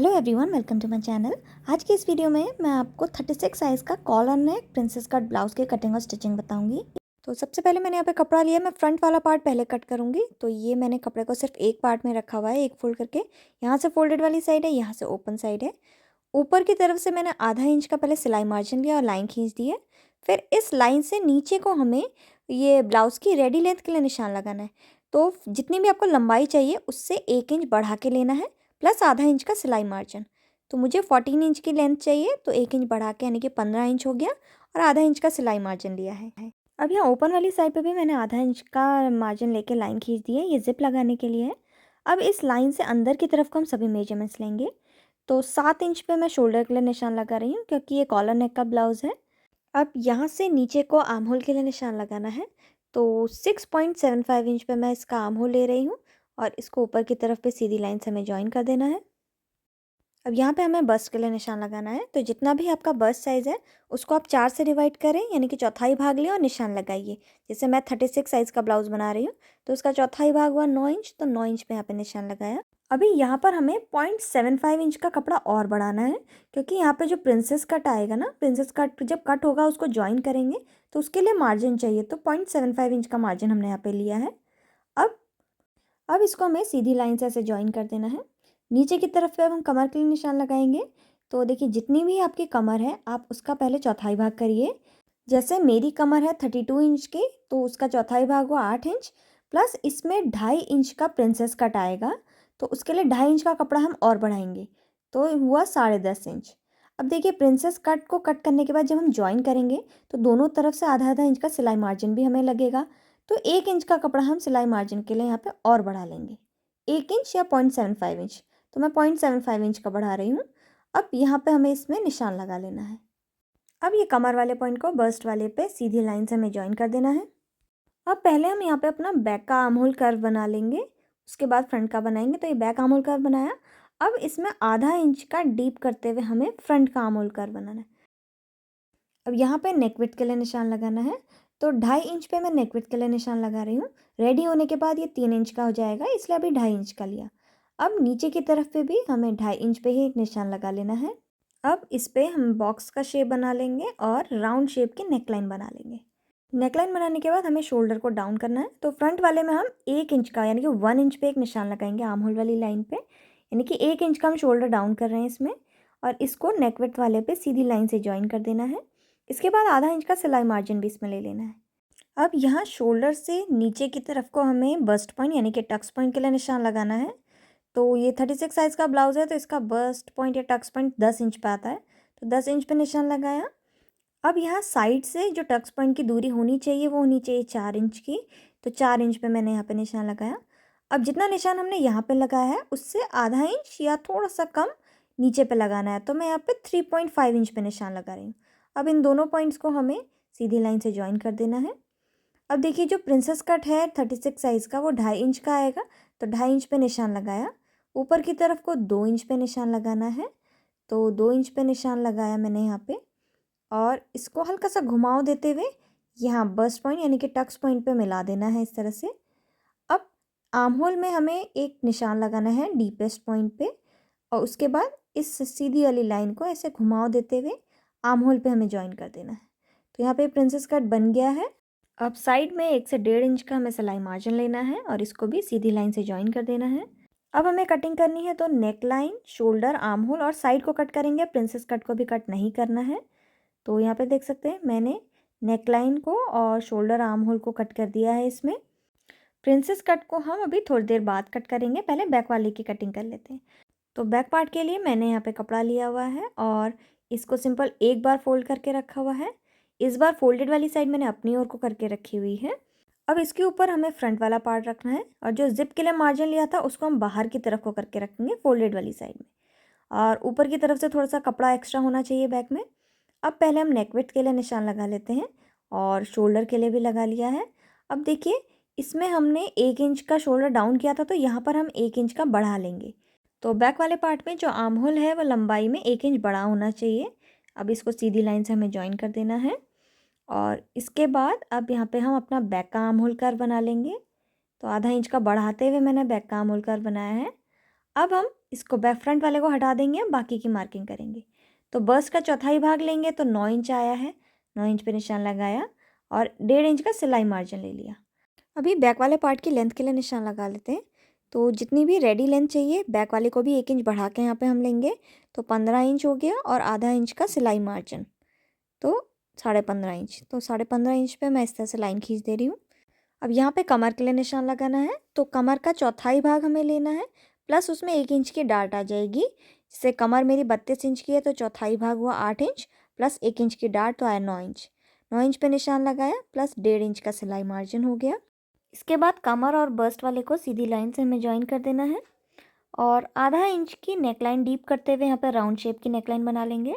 Hello everyone, welcome to my channel. आज की इस वीडियो में मैं आपको 36 साइज़ का collar neck princess cut blouse की कटिंग और स्टिचिंग बताऊंगी। तो सबसे पहले मैंने यहाँ पे कपड़ा लिया, मैं फ्रंट वाला पार्ट पहले कट करूंगी। तो ये मैंने कपड़े को सिर्फ एक पार्ट में रखा हुआ है, एक फोल्ड करके। यहाँ से फोल्डेड वाली साइड है, यहाँ से ओपन साइड है। ऊपर की तरफ से मैंने आधा इंच का पहले सिलाई मार्जिन लिया और लाइन खींच दी है। फिर इस लाइन से नीचे को हमें ये ब्लाउज़ की रेडी लेंथ के लिए निशान लगाना है। तो जितनी भी आपको लंबाई चाहिए उससे 1 इंच बढ़ा के लेना है, प्लस आधा इंच का सिलाई मार्जिन। तो मुझे 14 इंच की लेंथ चाहिए, तो 1 इंच बढ़ा के यानी कि 15 इंच हो गया और आधा इंच का सिलाई मार्जिन लिया है। अब यहाँ ओपन वाली साइड पे भी मैंने आधा इंच का मार्जिन लेके लाइन खींच दी है, ये जिप लगाने के लिए है। अब इस लाइन से अंदर की तरफ को हम सभी मेजरमेंट्स लेंगे। तो 7 इंच पे मैं शोल्डर के लिए निशान लगा रही हूँ, क्योंकि ये कॉलर नेक का ब्लाउज़ है। अब यहाँ से नीचे को आर्म होल के लिए निशान लगाना है। तो 6.75 इंच पे मैं इसका आर्म होल ले रही हूँ और इसको ऊपर की तरफ पे सीधी लाइन से हमें जॉइन कर देना है। अब यहाँ पे हमें बस्ट के लिए निशान लगाना है। तो जितना भी आपका बस्ट साइज़ है उसको आप 4 से डिवाइड करें, यानी कि चौथाई भाग लें और निशान लगाइए। जैसे मैं 36 साइज़ का ब्लाउज़ बना रही हूँ, तो उसका चौथाई भाग हुआ 9 इंच, तो 9 इंच पे यहाँ पे निशान लगाया। अभी यहाँ पर हमें 0.75 इंच का कपड़ा और बढ़ाना है, क्योंकि यहाँ पे जो प्रिंसेस कट आएगा ना, प्रिंसेस कट जब कट होगा उसको जॉइन करेंगे तो उसके लिए मार्जिन चाहिए। तो 0.75 इंच का मार्जिन हमने यहाँ पे लिया है। अब अब इसको हमें सीधी लाइन से ऐसे जॉइन कर देना है। नीचे की तरफ पे अब हम कमर के लिए निशान लगाएंगे। तो देखिए, जितनी भी आपकी कमर है आप उसका पहले चौथाई भाग करिए। जैसे मेरी कमर है 32 इंच की, तो उसका चौथाई भाग हुआ 8 इंच, प्लस इसमें 2.5 इंच का प्रिंसेस कट आएगा। तो उसके लिए 2.5 इंच का कपड़ा हम और बढ़ाएंगे, तो हुआ 10.5 इंच। अब देखिए, प्रिंसेस कट को कट करने के बाद जब हम जॉइन करेंगे तो दोनों तरफ से आधा आधा इंच का सिलाई मार्जिन भी हमें लगेगा। तो 1 इंच का कपड़ा हम सिलाई मार्जिन के लिए यहाँ पे और बढ़ा लेंगे, 1 इंच या 0.75 इंच। तो मैं 0.75 इंच का बढ़ा रही हूँ। अब यहाँ पे हमें इसमें निशान लगा लेना है। अब ये कमर वाले पॉइंट को बस्ट वाले पे सीधी लाइन से हमें जॉइन कर देना है। अब पहले हम यहाँ पे अपना बैक का आर्म होल कर्व बना लेंगे, उसके बाद फ्रंट का बनाएंगे। तो ये बैक आर्म होल कर्व बनाया। अब इसमें आधा इंच का डीप करते हुए हमें फ्रंट का आर्म होल कर्व बनाना है। अब यहाँ पे नेक विड्थ के लिए निशान लगाना है। तो 2.5 इंच पे मैं नेक विड्थ के लिए निशान लगा रही हूँ। रेडी होने के बाद ये 3 इंच का हो जाएगा, इसलिए अभी 2.5 इंच का लिया। अब नीचे की तरफ पे भी हमें 2.5 इंच पे ही एक निशान लगा लेना है। अब इस पे हम बॉक्स का शेप बना लेंगे और राउंड शेप की नेकलाइन बना लेंगे। नेकलाइन बनाने के बाद हमें शोल्डर को डाउन करना है। तो फ्रंट वाले में हम 1 इंच का यानी कि 1 इंच पे एक निशान लगाएंगे आर्म होल वाली लाइन पे, यानी कि 1 इंच का हम शोल्डर डाउन कर रहे हैं इसमें। और इसको नेक विड्थ वाले पे सीधी लाइन से जॉइन कर देना है। इसके बाद आधा इंच का सिलाई मार्जिन भी इसमें ले लेना है। अब यहाँ शोल्डर से नीचे की तरफ को हमें बस्ट पॉइंट यानी कि टक्स पॉइंट के लिए निशान लगाना है। तो ये 36 साइज़ का ब्लाउज़ है, तो इसका बस्ट पॉइंट या टक्स पॉइंट 10 इंच पे आता है। तो 10 इंच पे निशान लगाया। अब यहाँ साइड से जो टक्स पॉइंट की दूरी होनी चाहिए वो होनी चाहिए 4 इंच की। तो 4 इंच पे मैंने यहाँ पे निशान लगाया। अब जितना निशान हमने यहाँ पे लगाया है उससे आधा इंच या थोड़ा सा कम नीचे पे लगाना है। तो मैं यहाँ पे 3.5 इंच पे निशान लगा रही हूँ। अब इन दोनों पॉइंट्स को हमें सीधी लाइन से जॉइन कर देना है। अब देखिए, जो प्रिंसेस कट है 36 साइज़ का वो 2.5 इंच का आएगा। तो 2.5 इंच पे निशान लगाया। ऊपर की तरफ को 2 इंच पे निशान लगाना है। तो 2 इंच पे निशान लगाया मैंने यहाँ पे, और इसको हल्का सा घुमाव देते हुए यहाँ बस्ट पॉइंट यानी कि टक्स पॉइंट पे मिला देना है इस तरह से। अब आर्म होल में हमें एक निशान लगाना है डीपेस्ट पॉइंट पे, और उसके बाद इस सीधी वाली लाइन को ऐसे घुमाव देते हुए आर्म होल पे हमें जॉइन कर देना है। तो यहाँ पे प्रिंसेस कट बन गया है। अब साइड में 1 से 1.5 इंच का हमें सिलाई मार्जिन लेना है और इसको भी सीधी लाइन से जॉइन कर देना है। अब हमें कटिंग करनी है, तो neck line, shoulder, arm hole और साइड को कट करेंगे, प्रिंसेस कट को भी कट नहीं करना है। तो यहाँ पे देख सकते हैं मैंने नेक लाइन को और शोल्डर आर्म होल को कट कर दिया है इसमें। प्रिंसेस कट को हम अभी थोड़ी देर बाद कट करेंगे, पहले बैक वाले की कटिंग कर लेते हैं। तो बैक पार्ट के लिए मैंने यहाँ पे कपड़ा लिया हुआ है और इसको सिंपल एक बार फोल्ड करके रखा हुआ है। इस बार फोल्डेड वाली साइड मैंने अपनी ओर को करके रखी हुई है। अब इसके ऊपर हमें फ्रंट वाला पार्ट रखना है, और जो जिप के लिए मार्जिन लिया था उसको हम बाहर की तरफ को करके रखेंगे फोल्डेड वाली साइड में, और ऊपर की तरफ से थोड़ा सा कपड़ा एक्स्ट्रा होना चाहिए बैक में। अब पहले हम नेक विड्थ के लिए निशान लगा लेते हैं और शोल्डर के लिए भी लगा लिया है। अब देखिए, इसमें हमने 1 इंच का शोल्डर डाउन किया था, तो यहाँ पर हम 1 इंच का बढ़ा लेंगे। तो बैक वाले पार्ट में जो आर्म होल है वो लंबाई में 1 इंच बड़ा होना चाहिए। अब इसको सीधी लाइन से हमें जॉइन कर देना है, और इसके बाद अब यहाँ पे हम अपना बैक का आर्म होल कर्व बना लेंगे। तो आधा इंच का बढ़ाते हुए मैंने बैक का आर्म होल कर्व बनाया है। अब हम इसको बैक फ्रंट वाले को हटा देंगे, बाकी की मार्किंग करेंगे। तो बस्ट का चौथाई भाग लेंगे तो 9 इंच आया है, 9 इंच पे निशान लगाया और 1.5 इंच का सिलाई मार्जिन ले लिया। अभी बैक वाले पार्ट की लेंथ के लिए निशान लगा लेते हैं। तो जितनी भी रेडी लेंथ चाहिए बैक वाले को भी 1 इंच बढ़ा के यहाँ पे हम लेंगे, तो 15 इंच हो गया और आधा इंच का सिलाई मार्जिन, तो 15.5 इंच। तो 15.5 इंच पे मैं इस तरह से लाइन खींच दे रही हूँ। अब यहाँ पे कमर के लिए निशान लगाना है, तो कमर का चौथाई भाग हमें लेना है, प्लस उसमें 1 इंच की डार्ट आ जाएगी। जैसे कमर मेरी 32 इंच की है तो चौथाई भाग हुआ 8 इंच, प्लस 1 इंच की डार्ट तो आया 9 इंच। 9 इंच पे निशान लगाया, प्लस 1.5 इंच का सिलाई मार्जिन हो गया। इसके बाद कमर और बस्ट वाले को सीधी लाइन से हमें ज्वाइन कर देना है और आधा इंच की नेकलाइन डीप करते हुए यहाँ पर राउंड शेप की नेकलाइन बना लेंगे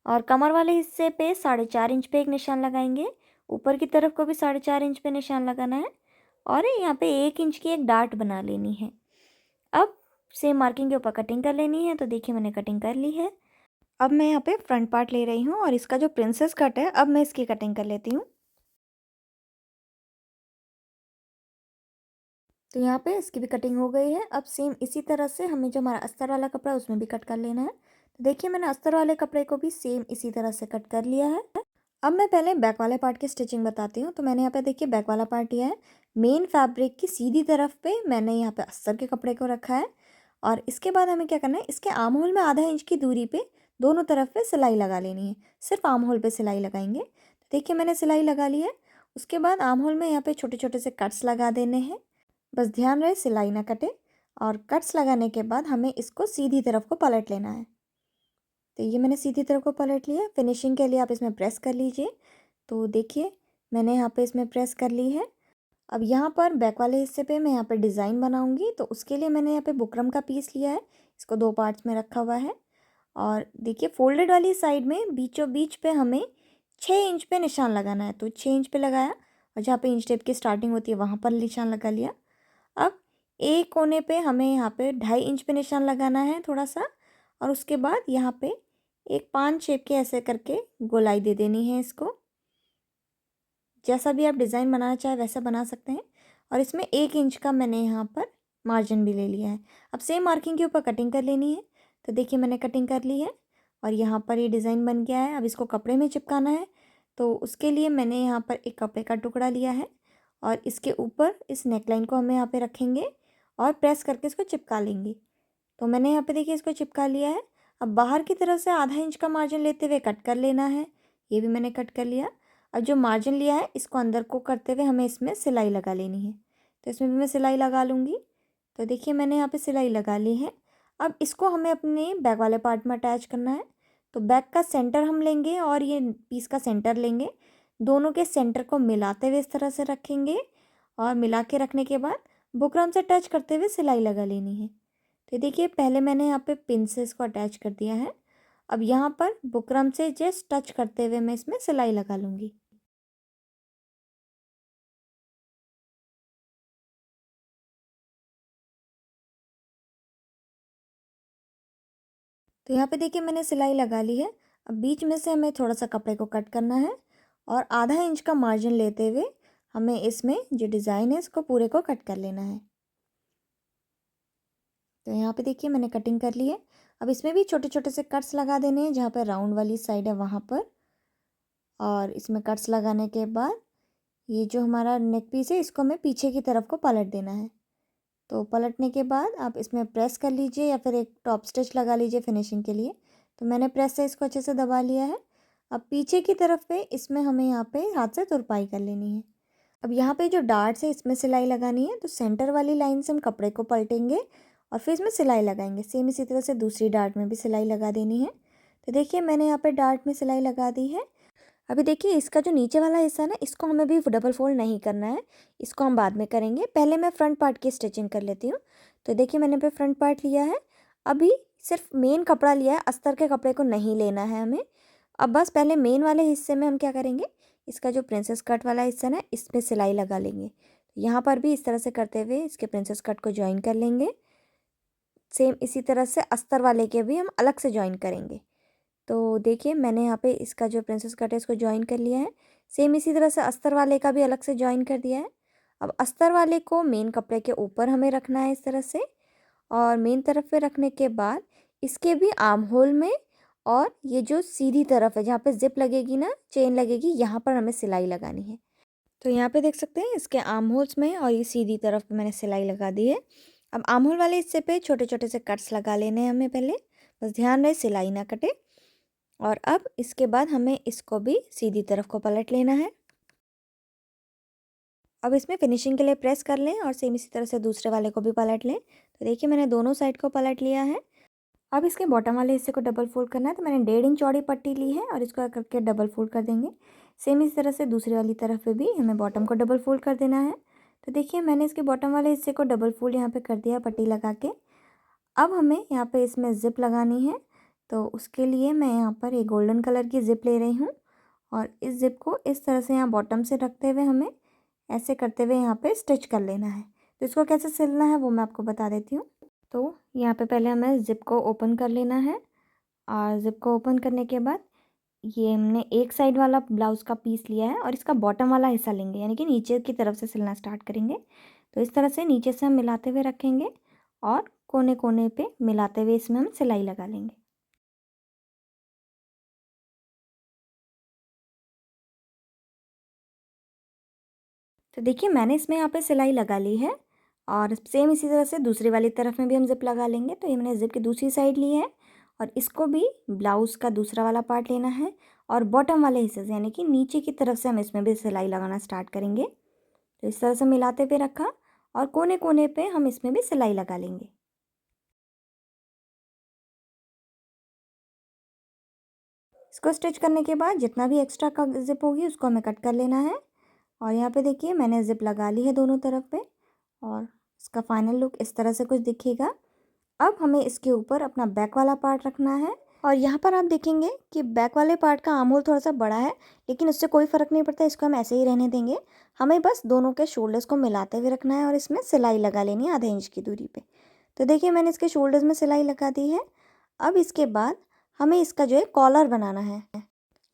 और कमर वाले हिस्से पे 4.5 इंच पे एक निशान लगाएंगे। ऊपर की तरफ को भी 4.5 इंच पे निशान लगाना है और यहाँ पे 1 इंच की एक डार्ट बना लेनी है। अब सेम मार्किंग के ऊपर कटिंग कर लेनी है। तो देखिए मैंने कटिंग कर ली है। अब मैं यहाँ पे फ्रंट पार्ट ले रही हूँ और इसका जो प्रिंसेस कट है अब मैं इसकी कटिंग कर लेती हूँ। तो यहाँ पे इसकी भी कटिंग हो गई है। अब सेम इसी तरह से हमें जो हमारा अस्तर वाला कपड़ा है उसमें भी कट कर लेना है। तो देखिए मैंने अस्तर वाले कपड़े को भी सेम इसी तरह से कट कर लिया है। अब मैं पहले बैक वाले पार्ट की स्टिचिंग बताती हूँ। तो मैंने यहाँ पे देखिए बैक वाला पार्ट लिया है, मेन फैब्रिक की सीधी तरफ पे मैंने यहाँ पे अस्तर के कपड़े को रखा है और इसके बाद हमें क्या करना है, इसके आर्म होल में आधा इंच की दूरी पे दोनों तरफ पे सिलाई लगा लेनी है। सिर्फ आर्म होल पे सिलाई लगाएंगे। तो देखिए मैंने सिलाई लगा ली है। उसके बाद आर्म होल में यहाँ पे छोटे छोटे से कट्स लगा देने हैं। बस ध्यान रहे सिलाई ना कटे। और कट्स लगाने के बाद हमें इसको सीधी तरफ को पलट लेना है। तो ये मैंने सीधी तरफ को पलट लिया। फिनिशिंग के लिए आप इसमें प्रेस कर लीजिए। तो देखिए मैंने यहाँ पे इसमें प्रेस कर ली है। अब यहाँ पर बैक वाले हिस्से पे मैं यहाँ पे डिज़ाइन बनाऊँगी। तो उसके लिए मैंने यहाँ पे बुकरम का पीस लिया है, इसको 2 पार्ट्स में रखा हुआ है। और देखिए फोल्डेड वाली साइड में बीचों बीच पे हमें 6 इंच पे निशान लगाना है। तो 6 इंच पे लगाया और जहाँ पे इंच टेप की स्टार्टिंग होती है वहाँ पर निशान लगा लिया। अब एक कोने पे हमें यहाँ पे 2.5 इंच पे निशान लगाना है थोड़ा सा और उसके बाद यहाँ पे एक 5 शेप के ऐसे करके गोलाई दे देनी है इसको। जैसा भी आप डिज़ाइन बनाना चाहे वैसा बना सकते हैं। और इसमें 1 इंच का मैंने यहाँ पर मार्जिन भी ले लिया है। अब सेम मार्किंग के ऊपर कटिंग कर लेनी है। तो देखिए मैंने कटिंग कर ली है और यहाँ पर ये डिज़ाइन बन गया है। अब इसको कपड़े में चिपकाना है। तो उसके लिए मैंने यहाँ पर एक कपड़े का टुकड़ा लिया है और इसके ऊपर इस नेकलाइन को हमें यहाँ पे रखेंगे और प्रेस करके इसको चिपका लेंगे। तो मैंने यहाँ पे देखिए इसको चिपका लिया है। अब बाहर की तरफ से आधा इंच का मार्जिन लेते हुए कट कर लेना है। ये भी मैंने कट कर लिया। और जो मार्जिन लिया है इसको अंदर को करते हुए हमें इसमें सिलाई लगा लेनी है। तो इसमें भी मैं सिलाई लगा लूँगी। तो देखिए मैंने यहाँ पे सिलाई लगा ली है। अब इसको हमें अपने बैक वाले पार्ट में अटैच करना है। तो बैक का सेंटर हम लेंगे और ये पीस का सेंटर लेंगे, दोनों के सेंटर को मिलाते हुए इस तरह से रखेंगे और मिला के रखने के बाद बुकरम से टच करते हुए सिलाई लगा लेनी है। तो देखिए पहले मैंने यहाँ पे पिन से इसको अटैच कर दिया है। अब यहाँ पर बुकरम से जस्ट टच करते हुए मैं इसमें सिलाई लगा लूँगी। तो यहाँ पे देखिए मैंने सिलाई लगा ली है। अब बीच में से हमें थोड़ा सा कपड़े को कट करना है और आधा इंच का मार्जिन लेते हुए हमें इसमें जो डिज़ाइन है इसको पूरे को कट कर लेना है। तो यहाँ पे देखिए मैंने कटिंग कर ली है। अब इसमें भी छोटे छोटे से कट्स लगा देने हैं जहाँ पर राउंड वाली साइड है वहाँ पर। और इसमें कट्स लगाने के बाद ये जो हमारा नेक पीस है इसको हमें पीछे की तरफ को पलट देना है। तो पलटने के बाद आप इसमें प्रेस कर लीजिए या फिर एक टॉप स्टिच लगा लीजिए फिनिशिंग के लिए। तो मैंने प्रेस से इसको अच्छे से दबा लिया है। अब पीछे की तरफ पे इसमें हमें यहाँ पे हाथ से तुरपाई कर लेनी है। अब यहाँ पे जो डार्ट्स है इसमें सिलाई लगानी है। तो सेंटर वाली लाइन से हम कपड़े को पलटेंगे और फिर इसमें सिलाई लगाएंगे। सेम इसी तरह से दूसरी डार्ट में भी सिलाई लगा देनी है। तो देखिए मैंने यहाँ पे डार्ट में सिलाई लगा दी है। अभी देखिए इसका जो नीचे वाला हिस्सा है ना इसको हमें भी डबल फोल्ड नहीं करना है, इसको हम बाद में करेंगे। पहले मैं फ्रंट पार्ट की स्टिचिंग कर लेती हूँ। तो देखिए मैंने पे फ्रंट पार्ट लिया है। अभी सिर्फ मेन कपड़ा लिया है, अस्तर के कपड़े को नहीं लेना है हमें। अब बस पहले मेन वाले हिस्से में हम क्या करेंगे, इसका जो प्रिंसेस कट वाला हिस्सा ना इस पर सिलाई लगा लेंगे। यहाँ पर भी इस तरह से करते हुए इसके प्रिंसेस कट को ज्वाइन कर लेंगे। सेम इसी तरह से अस्तर वाले के भी हम अलग से ज्वाइन करेंगे। तो देखिए मैंने यहाँ पे इसका जो प्रिंसेस कट है इसको ज्वाइन कर लिया है। सेम इसी तरह से अस्तर वाले का भी अलग से ज्वाइन कर दिया है। अब अस्तर वाले को मेन कपड़े के ऊपर हमें रखना है इस तरह से और मेन तरफ पे रखने के बाद इसके भी आर्म होल में और ये जो सीधी तरफ है जहाँ पे ज़िप लगेगी ना, चेन लगेगी, यहाँ पर हमें सिलाई लगानी है। तो यहाँ पे देख सकते हैं इसके आर्म होल्स में और ये सीधी तरफ पे मैंने सिलाई लगा दी है। अब आर्म होल वाले हिस्से पे छोटे-छोटे से कट्स लगा लेने हैं हमें पहले, बस ध्यान रहे सिलाई ना कटे। और अब इसके बाद हमें इसको भी सीधी तरफ को पलट लेना है। अब इसमें फिनिशिंग के लिए प्रेस कर लें और सेम इसी तरह से दूसरे वाले को भी पलट लें। तो देखिए मैंने दोनों साइड को पलट लिया है। अब इसके बॉटम वाले हिस्से को डबल फोल्ड करना है, तो मैंने 1.5 इंच चौड़ी पट्टी ली है और इसको करके डबल फोल्ड कर देंगे। सेम इसी तरह से दूसरी वाली तरफ पे भी हमें बॉटम को डबल फोल्ड कर देना है। तो देखिए मैंने इसके बॉटम वाले हिस्से को डबल फोल्ड यहाँ पे कर दिया पट्टी लगा के। अब हमें यहाँ पे इसमें ज़िप लगानी है, तो उसके लिए मैं यहाँ पर एक गोल्डन कलर की ज़िप ले रही हूँ और इस ज़िप को इस तरह से यहाँ बॉटम से रखते हुए हमें ऐसे करते हुए यहाँ पे स्टिच कर लेना है। तो इसको कैसे सिलना है वो मैं आपको बता देती हूँ। तो यहाँ पे पहले हमें ज़िप को ओपन कर लेना है और ज़िप को ओपन करने के बाद ये हमने एक साइड वाला ब्लाउज़ का पीस लिया है और इसका बॉटम वाला हिस्सा लेंगे, यानी कि नीचे की तरफ से सिलना स्टार्ट करेंगे। तो इस तरह से नीचे से हम मिलाते हुए रखेंगे और कोने कोने पे मिलाते हुए इसमें हम सिलाई लगा लेंगे। तो देखिए मैंने इसमें यहाँ पे सिलाई लगा ली है और सेम इसी तरह से दूसरी वाली तरफ में भी हम ज़िप लगा लेंगे। तो ये मैंने ज़िप की दूसरी साइड ली है और इसको भी ब्लाउज़ का दूसरा वाला पार्ट लेना है और बॉटम वाले हिस्से से, यानी कि नीचे की तरफ से हम इसमें भी सिलाई लगाना स्टार्ट करेंगे। तो इस तरह से मिलाते हुए रखा और कोने कोने पे हम इसमें भी सिलाई लगा लेंगे। इसको स्टिच करने के बाद जितना भी एक्स्ट्रा का ज़िप होगी उसको हमें कट कर लेना है। और यहाँ पे देखिए मैंने ज़िप लगा ली है दोनों तरफ पे और इसका फाइनल लुक इस तरह से कुछ दिखेगा। अब हमें इसके ऊपर अपना बैक वाला पार्ट रखना है और यहाँ पर आप देखेंगे कि बैक वाले पार्ट का आर्म होल थोड़ा सा बड़ा है, लेकिन उससे कोई फ़र्क नहीं पड़ता, इसको हम ऐसे ही रहने देंगे। हमें बस दोनों के शोल्डर्स को मिलाते हुए रखना है और इसमें सिलाई लगा लेनी है आधे इंच की दूरी पे। तो देखिए मैंने इसके शोल्डर्स में सिलाई लगा दी है। अब इसके बाद हमें इसका जो है कॉलर बनाना है,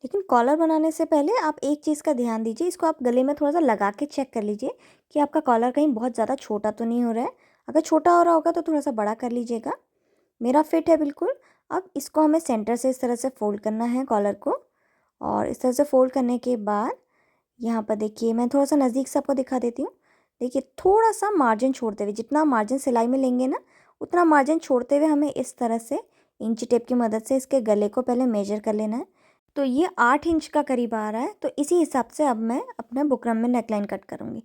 लेकिन कॉलर बनाने से पहले आप एक चीज़ का ध्यान दीजिए, इसको आप गले में थोड़ा सा लगा के चेक कर लीजिए कि आपका कॉलर कहीं बहुत ज़्यादा छोटा तो नहीं हो रहा है। अगर छोटा हो रहा होगा तो थोड़ा सा बड़ा कर लीजिएगा। मेरा फिट है बिल्कुल। अब इसको हमें सेंटर से इस तरह से फ़ोल्ड करना है कॉलर को और इस तरह से फ़ोल्ड करने के बाद यहाँ पर देखिए मैं थोड़ा सा नज़दीक से आपको दिखा देती हूँ। देखिए थोड़ा सा मार्जिन छोड़ते हुए, जितना मार्जिन सिलाई में लेंगे ना उतना मार्जिन छोड़ते हुए हमें इस तरह से इंची टेप की मदद से इसके गले को पहले मेजर कर लेना है। तो ये 8 इंच का करीब आ रहा है, तो इसी हिसाब से अब मैं अपने बुकरम में नेकलाइन कट करूँगी।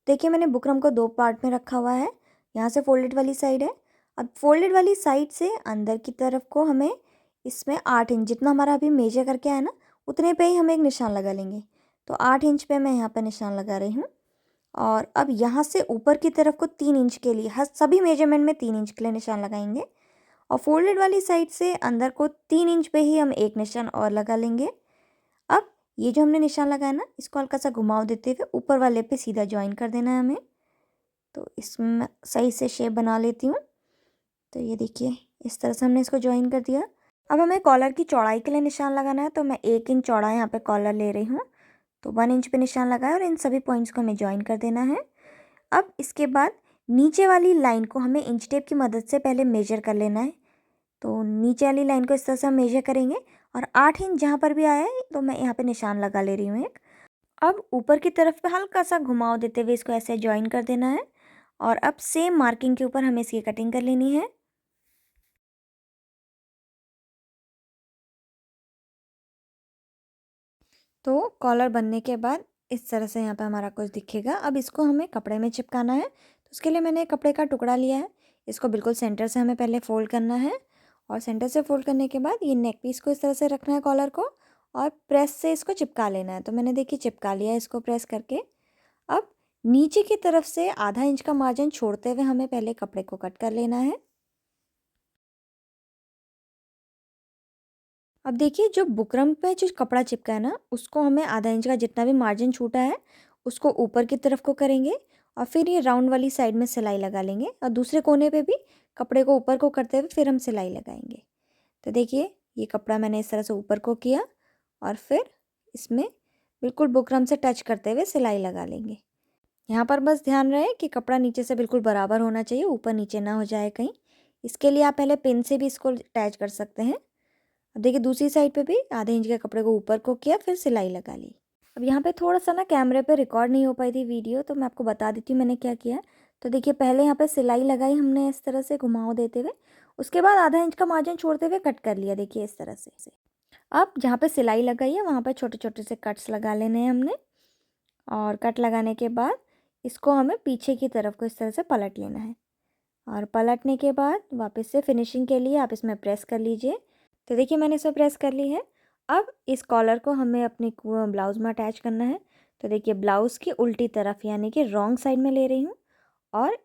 देखिए मैंने बुकरम को 2 पार्ट में रखा हुआ है। यहाँ से फोल्डेड वाली साइड है। अब फोल्डेड वाली साइड से अंदर की तरफ को हमें इसमें 8 इंच जितना हमारा अभी मेजर करके आया ना उतने पे ही हम एक निशान लगा लेंगे। तो 8 इंच पे मैं यहाँ पे निशान लगा रही हूँ और अब यहाँ से ऊपर की तरफ को 3 इंच के लिए हर सभी मेजरमेंट में 3 इंच के लिए निशान लगाएंगे और फोल्डेड वाली साइड से अंदर को 3 इंच पे ही हम एक निशान और लगा लेंगे। अब ये जो हमने निशान लगाया ना इसको हल्का सा घुमाव देते हुए ऊपर वाले पे सीधा ज्वाइन कर देना है हमें। तो इसमें सही से शेप बना लेती हूँ। तो ये देखिए इस तरह से हमने इसको ज्वाइन कर दिया। अब हमें कॉलर की चौड़ाई के लिए निशान लगाना है, तो मैं 1 इंच चौड़ा यहाँ पे कॉलर ले रही हूँ। तो 1 इंच पे निशान लगाया और इन सभी पॉइंट्स को हमें ज्वाइन कर देना है। अब इसके बाद नीचे वाली लाइन को हमें इंच टेप की मदद से पहले मेजर कर लेना है। तो नीचे वाली लाइन को इस तरह से हम मेजर करेंगे और 8 इंच जहाँ पर भी आया है तो मैं यहाँ पे निशान लगा ले रही हूँ एक। अब ऊपर की तरफ पे हल्का सा घुमाव देते हुए इसको ऐसे ज्वाइन कर देना है और अब सेम मार्किंग के ऊपर हमें इसकी कटिंग कर लेनी है। तो कॉलर बनने के बाद इस तरह से यहाँ पे हमारा कुछ दिखेगा। अब इसको हमें कपड़े में चिपकाना है, तो उसके लिए मैंने कपड़े का टुकड़ा लिया है। इसको बिल्कुल सेंटर से हमें पहले फ़ोल्ड करना है और सेंटर से फ़ोल्ड करने के बाद ये नेक पीस को इस तरह से रखना है कॉलर को और प्रेस से इसको चिपका लेना है। तो मैंने देखिए चिपका लिया है इसको प्रेस करके। अब नीचे की तरफ से आधा इंच का मार्जिन छोड़ते हुए हमें पहले कपड़े को कट कर लेना है। अब देखिए जो बुकरम पे जो कपड़ा चिपका है ना उसको हमें आधा इंच का जितना भी मार्जिन छूटा है उसको ऊपर की तरफ को करेंगे और फिर ये राउंड वाली साइड में सिलाई लगा लेंगे और दूसरे कोने पे भी कपड़े को ऊपर को करते हुए फिर हम सिलाई लगाएंगे। तो देखिए ये कपड़ा मैंने इस तरह से ऊपर को किया और फिर इसमें बिल्कुल बुकरम से टच करते हुए सिलाई लगा लेंगे। यहाँ पर बस ध्यान रहे कि कपड़ा नीचे से बिल्कुल बराबर होना चाहिए, ऊपर नीचे ना हो जाए कहीं। इसके लिए आप पहले पिन से भी इसको अटैच कर सकते हैं। अब देखिए दूसरी साइड पे भी आधे इंच के कपड़े को ऊपर को किया, फिर सिलाई लगा ली। अब यहाँ पे थोड़ा-सा ना कैमरे पे रिकॉर्ड नहीं हो पाई थी वीडियो, तो मैं आपको बता देती हूँ मैंने क्या किया। तो देखिए पहले यहाँ पे सिलाई लगाई हमने इस तरह से घुमाव देते हुए, उसके बाद आधा इंच का मार्जिन छोड़ते हुए कट कर लिया, देखिए इस तरह से। अब जहाँ पे सिलाई लगाई है वहाँ पर छोटे-छोटे से कट्स लगा लेने हैं हमने, और कट लगाने के बाद इसको हमें पीछे की तरफ को इस तरह से पलट लेना है, और पलटने के बाद वापस से फिनिशिंग के लिए आप इसमें प्रेस कर लीजिए। तो देखिए मैंने इसे प्रेस कर ली है। अब इस कॉलर को हमें अपने ब्लाउज़ में अटैच करना है। तो देखिए ब्लाउज़ की उल्टी तरफ यानी कि रॉन्ग साइड में ले रही हूँ, और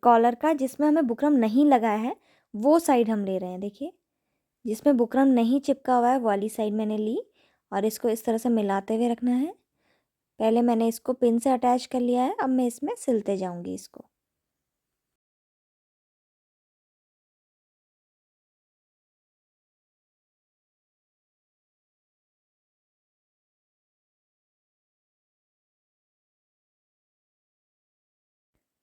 कॉलर का जिसमें हमें बुकरम नहीं लगाया है वो साइड हम ले रहे हैं। देखिए जिसमें बुकरम नहीं चिपका हुआ है वो वाली साइड मैंने ली, और इसको इस तरह से मिलाते हुए रखना है। पहले मैंने इसको पिन से अटैच कर लिया है, अब मैं इसमें सिलते जाऊँगी इसको।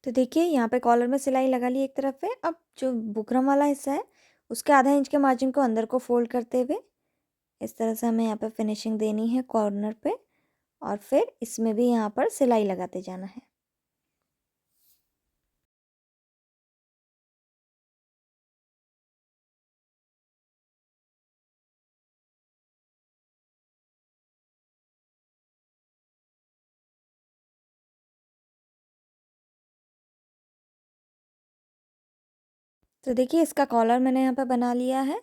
तो देखिए यहाँ पे कॉलर में सिलाई लगा ली एक तरफ है। अब जो बुकरम वाला हिस्सा है उसके आधा इंच के मार्जिन को अंदर को फोल्ड करते हुए इस तरह से हमें यहाँ पे फिनिशिंग देनी है कॉर्नर पे, और फिर इसमें भी यहाँ पर सिलाई लगाते जाना है। तो देखिए इसका कॉलर मैंने यहाँ पे बना लिया है,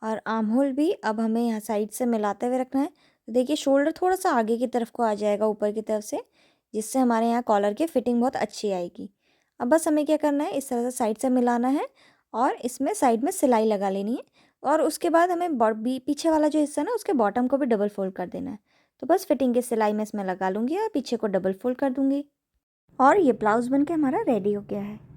और आर्म होल भी अब हमें यहाँ साइड से मिलाते हुए रखना है। तो देखिए शोल्डर थोड़ा सा आगे की तरफ को आ जाएगा ऊपर की तरफ से, जिससे हमारे यहाँ कॉलर की फिटिंग बहुत अच्छी आएगी। अब बस हमें क्या करना है, इस तरह से साइड से मिलाना है और इसमें साइड में सिलाई लगा लेनी है, और उसके बाद हमें पीछे वाला जो हिस्सा है ना उसके बॉटम को भी डबल फोल्ड कर देना है। तो बस फिटिंग की सिलाई मैं इसमें लगा लूँगी और पीछे को डबल फोल्ड कर दूँगी, और ये ब्लाउज़ बन के हमारा रेडी हो गया है।